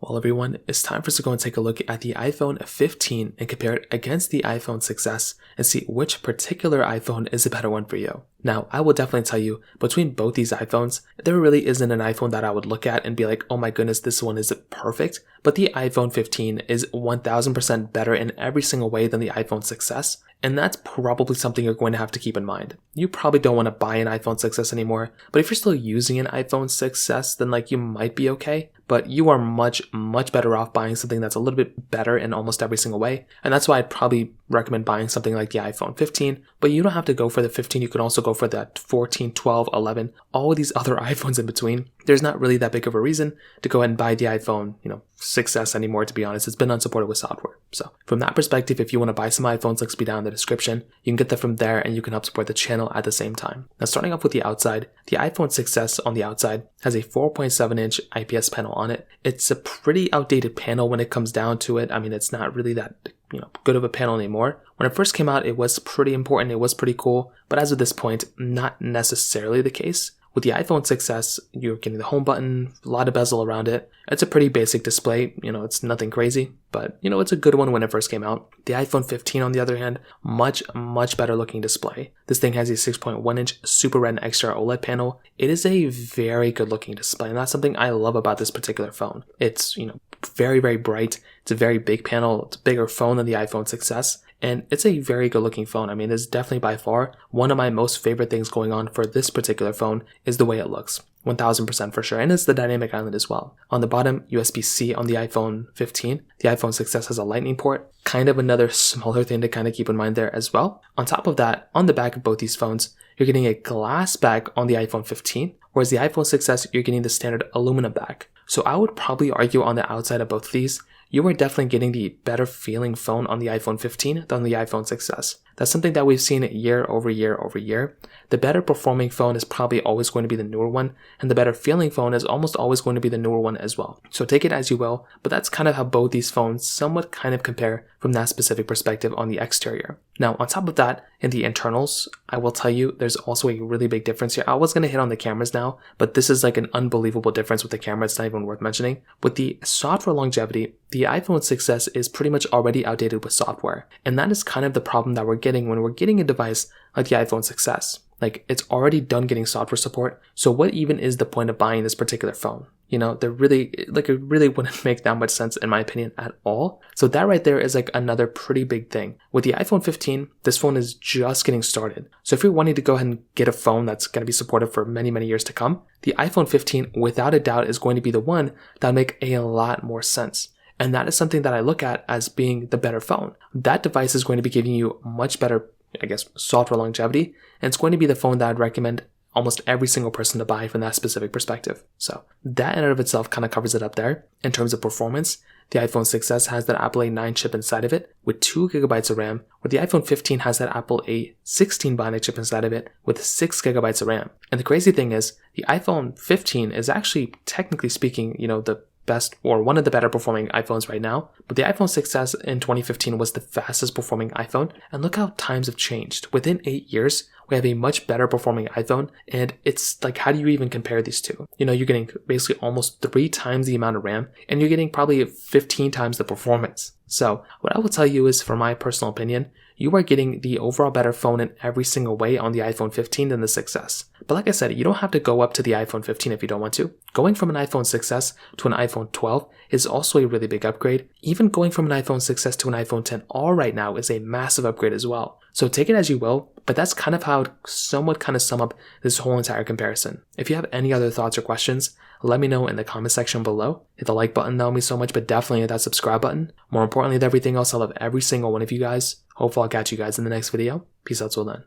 Well, everyone, it's time for us to go and take a look at the iPhone 15 and compare it against the iPhone 6s and see which particular iPhone is a better one for you. Now, I will definitely tell you, between both these iPhones, there really isn't an iPhone that I would look at and be like, oh my goodness, this one is perfect. But the iPhone 15 is 1000% better in every single way than the iPhone 6s. And that's probably something you're going to have to keep in mind. You probably don't want to buy an iPhone 6s anymore, but if you're still using an iPhone 6s, then you might be okay. But you are much better off buying something that's a little bit better in almost every single way. And that's why I'd probably recommend buying something like the iPhone 15. But you don't have to go for the 15. You can also go for that 14, 12, 11, all of these other iPhones in between. There's not really that big of a reason to go ahead and buy the iPhone, 6s anymore, to be honest. It's been unsupported with software. So from that perspective, if you want to buy some iPhones, links be down in the description. You can get that from there and you can help support the channel at the same time. Now, starting off with the outside, the iPhone 6s on the outside has a 4.7-inch IPS panel on it. It's a pretty outdated panel when it comes down to it. I mean, it's not really that good of a panel anymore. When it first came out, it was pretty important. It was pretty cool. But as of this point, not necessarily the case. With the iPhone 6s, you're getting the home button, a lot of bezel around it. It's a pretty basic display. It's nothing crazy, but it's a good one when it first came out. The iPhone 15, on the other hand, much better looking display. This thing has a 6.1-inch Super Red Extra OLED panel. It is a very good looking display, and that's something I love about this particular phone. It's, very bright. It's a very big panel. It's a bigger phone than the iPhone 6s. And it's a very good looking phone. I mean, it's definitely by far one of my most favorite things going on for this particular phone is the way it looks. 1000% for sure. And it's the dynamic island as well. On the bottom, USB-C on the iPhone 15. The iPhone 6s has a lightning port. Kind of another smaller thing to kind of keep in mind there as well. On top of that, on the back of both these phones, you're getting a glass back on the iPhone 15. Whereas the iPhone 6s, you're getting the standard aluminum back. So I would probably argue on the outside of both of these, you are definitely getting the better feeling phone on the iPhone 15 than the iPhone 6s. That's something that we've seen year over year. The better performing phone is probably always going to be the newer one, and the better feeling phone is almost always going to be the newer one as well. So take it as you will, but that's kind of how both these phones somewhat kind of compare from that specific perspective on the exterior. Now, on top of that, in the internals, I will tell you there's also a really big difference here. I was going to hit on the cameras now, but this is an unbelievable difference with the camera. It's not even worth mentioning. With the software longevity, the iPhone 6s is pretty much already outdated with software. And that is kind of the problem that we're getting when we're getting a device like the iPhone 6s. It's already done getting software support. So what even is the point of buying this particular phone? It really wouldn't make that much sense in my opinion at all. So that right there is another pretty big thing. With the iPhone 15, this phone is just getting started. So if you're wanting to go ahead and get a phone that's going to be supported for many years to come, the iPhone 15 without a doubt is going to be the one that'll make a lot more sense. And that is something that I look at as being the better phone. That device is going to be giving you much better, software longevity. And it's going to be the phone that I'd recommend almost every single person to buy from that specific perspective. So that in and of itself kind of covers it up there. In terms of performance, the iPhone 6s has that Apple A9 chip inside of it with 2 GB of RAM, where the iPhone 15 has that Apple A16 Bionic chip inside of it with 6 GB of RAM. And the crazy thing is, the iPhone 15 is actually, technically speaking, the best or one of the better performing iPhones right now, but the iPhone 6s in 2015 was the fastest performing iPhone, and look how times have changed. Within 8 years, we have a much better performing iPhone, and it's how do you even compare these two? You're getting basically almost 3 times the amount of RAM, and you're getting probably 15 times the performance. So what I will tell you is, for my personal opinion, you are getting the overall better phone in every single way on the iPhone 15 than the 6s. But like I said, you don't have to go up to the iPhone 15 if you don't want to. Going from an iPhone 6s to an iPhone 12 is also a really big upgrade. Even going from an iPhone 6s to an iPhone 10R right now is a massive upgrade as well. So take it as you will, but that's kind of how I sum up this whole entire comparison. If you have any other thoughts or questions, let me know in the comment section below. Hit the like button, that would mean so much, but definitely hit that subscribe button. More importantly than everything else, I love every single one of you guys. Hopefully I'll catch you guys in the next video. Peace out till then.